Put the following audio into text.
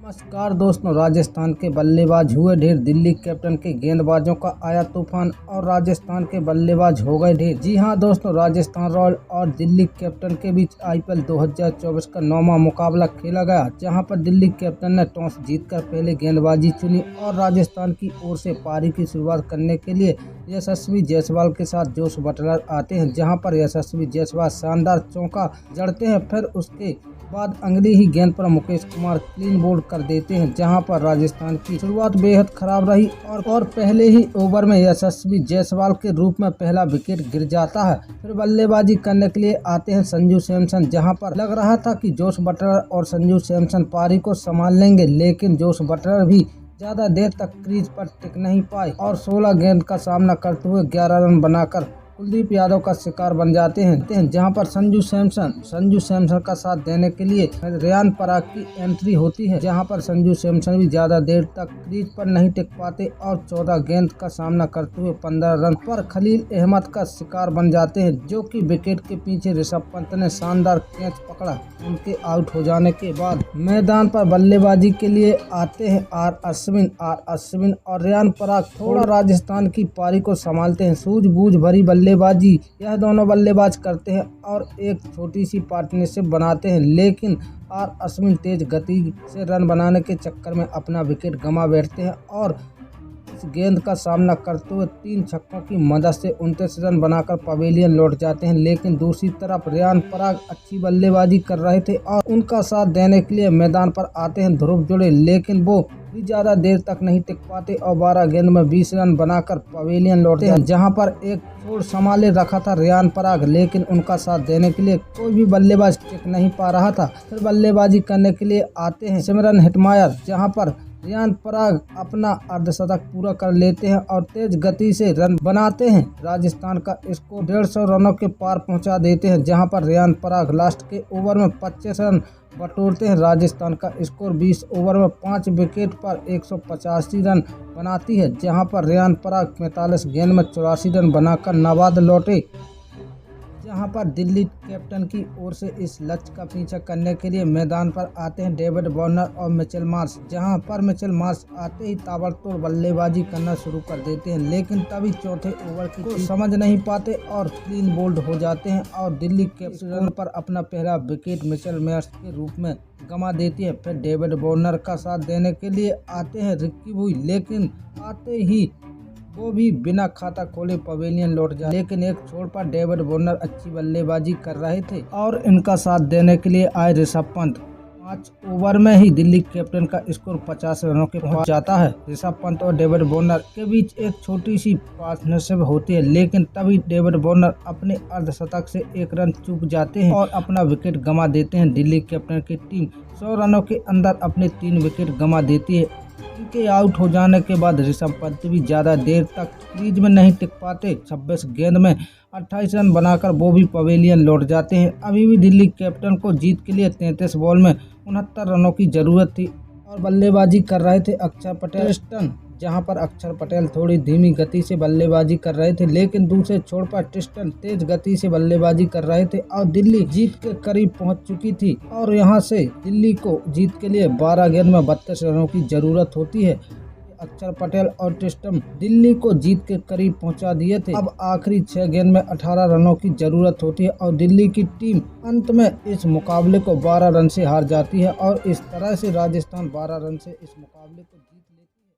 नमस्कार दोस्तों, राजस्थान के बल्लेबाज हुए ढेर। दिल्ली कैपिटल के गेंदबाजों का आया तूफान और राजस्थान के बल्लेबाज हो गए ढेर। जी हां दोस्तों, राजस्थान रॉयल और दिल्ली कैपिटल के बीच आईपीएल 2024 का 9वां मुकाबला खेला गया, जहां पर दिल्ली कैपिटल ने टॉस जीतकर पहले गेंदबाजी चुनी और राजस्थान की ओर से पारी की शुरुआत करने के लिए यशस्वी जायसवाल के साथ जोश बटलर आते हैं, जहां पर यशस्वी जायसवाल शानदार चौका जड़ते हैं। फिर उसके बाद अगली ही गेंद पर मुकेश कुमार क्लीन बोल्ड कर देते हैं, जहां पर राजस्थान की शुरुआत बेहद खराब रही और पहले ही ओवर में यशस्वी जायसवाल के रूप में पहला विकेट गिर जाता है। फिर बल्लेबाजी करने के लिए आते हैं संजू सैमसन, जहां पर लग रहा था कि जोश बटलर और संजू सैमसन पारी को संभाल लेंगे, लेकिन जोश बटलर भी ज्यादा देर तक क्रीज पर टिक नहीं पाए और 16 गेंद का सामना करते हुए 11 रन बनाकर कुलदीप यादव का शिकार बन जाते हैं, जहां पर संजू सैमसन का साथ देने के लिए रेयान पराग की एंट्री होती है, जहां पर संजू सैमसन भी ज्यादा देर तक क्रीज पर नहीं टिक पाते और 14 गेंद का सामना करते हुए 15 रन पर खलील अहमद का शिकार बन जाते हैं, जो कि विकेट के पीछे ऋषभ पंत ने शानदार कैच पकड़ा। उनके आउट हो जाने के बाद मैदान पर बल्लेबाजी के लिए आते हैं आर अश्विन और रेयान पराग थोड़ा राजस्थान की पारी को संभालते हैं। सूझबूझ भरी बल्लेबाजी यह दोनों बल्लेबाज करते हैं और एक छोटी सी पार्टनरशिप बनाते हैं, लेकिन आर अश्विन तेज गति से रन बनाने के चक्कर में अपना विकेट गंवा बैठते हैं और इस गेंद का सामना करते हुए 3 छक्कों की मदद से 29 रन बनाकर पवेलियन लौट जाते हैं। लेकिन दूसरी तरफ रेयान पराग अच्छी बल्लेबाजी कर रहे थे और उनका साथ देने के लिए मैदान पर आते हैं ध्रुव जुड़े, लेकिन वो भी ज्यादा देर तक नहीं टिक पाते और 12 गेंद में 20 रन बनाकर पवेलियन लौटते हैं, जहां पर एक छोड़ संभाले रखा था रेयान पराग, लेकिन उनका साथ देने के लिए कोई भी बल्लेबाज टिक नहीं पा रहा था। फिर बल्लेबाजी करने के लिए आते हैं सिमरन हेटमायर, जहां पर रेयान पराग अपना अर्धशतक पूरा कर लेते हैं और तेज गति से रन बनाते हैं। राजस्थान का स्कोर 150 रनों के पार पहुंचा देते हैं, जहां पर रेयान पराग लास्ट के ओवर में 25 रन बटोरते हैं। राजस्थान का स्कोर 20 ओवर में 5 विकेट पर 185 रन बनाती है, जहां पर रेयान पराग 45 गेंद में 84 रन बनाकर नाबाद लौटे। जहां पर दिल्ली कैपिटल की ओर से इस लक्ष्य का पीछा करने के लिए मैदान पर आते हैं डेविड वार्नर और मिचेल मार्श, जहां पर मिचेल मार्श आते ही ताबड़तोड़ बल्लेबाजी करना शुरू कर देते हैं, लेकिन तभी चौथे ओवर की समझ नहीं पाते और क्लीन बोल्ड हो जाते हैं और दिल्ली कैपिटल पर अपना पहला विकेट मिचेल मार्श के रूप में गंवा देती है। फिर डेविड वार्नर का साथ देने के लिए आते हैं रिकी बुई, लेकिन आते ही वो भी बिना खाता खोले पवेलियन लौट जाए, लेकिन एक छोर पर डेविड वार्नर अच्छी बल्लेबाजी कर रहे थे और इनका साथ देने के लिए आए ऋषभ पंत। 5 ओवर में ही दिल्ली कैपिटल का स्कोर 50 रनों के पहुंच जाता है। ऋषभ पंत और डेविड वार्नर के बीच एक छोटी सी पार्टनरशिप होती है, लेकिन तभी डेविड वार्नर अपने अर्धशतक से 1 रन चूक जाते हैं और अपना विकेट गंवा देते हैं। दिल्ली कैपिटल की टीम 100 रनों के अंदर अपने 3 विकेट गंवा देती है। इनके आउट हो जाने के बाद ऋषभ पंत भी ज्यादा देर तक क्रीज में नहीं टिक पाते। 26 गेंद में 28 रन बनाकर वो भी पवेलियन लौट जाते हैं। अभी भी दिल्ली कैपिटल को जीत के लिए 33 बॉल में 69 रनों की जरूरत थी और बल्लेबाजी कर रहे थे अक्षर पटेल, जहां पर अक्षर पटेल थोड़ी धीमी गति से बल्लेबाजी कर रहे थे, लेकिन दूसरे छोर पर ट्रिस्टन तेज गति से बल्लेबाजी कर रहे थे और दिल्ली जीत के करीब पहुंच चुकी थी और यहां से दिल्ली को जीत के लिए 12 गेंद में 32 रनों की जरूरत होती है। अक्षर पटेल और ट्रिस्टन दिल्ली को जीत के करीब पहुंचा दिए थे। अब आखिरी 6 गेंद में 18 रनों की जरूरत होती है और दिल्ली की टीम अंत में इस मुकाबले को 12 रन से हार जाती है और इस तरह से राजस्थान 12 रन से इस मुकाबले को जीत लेती है।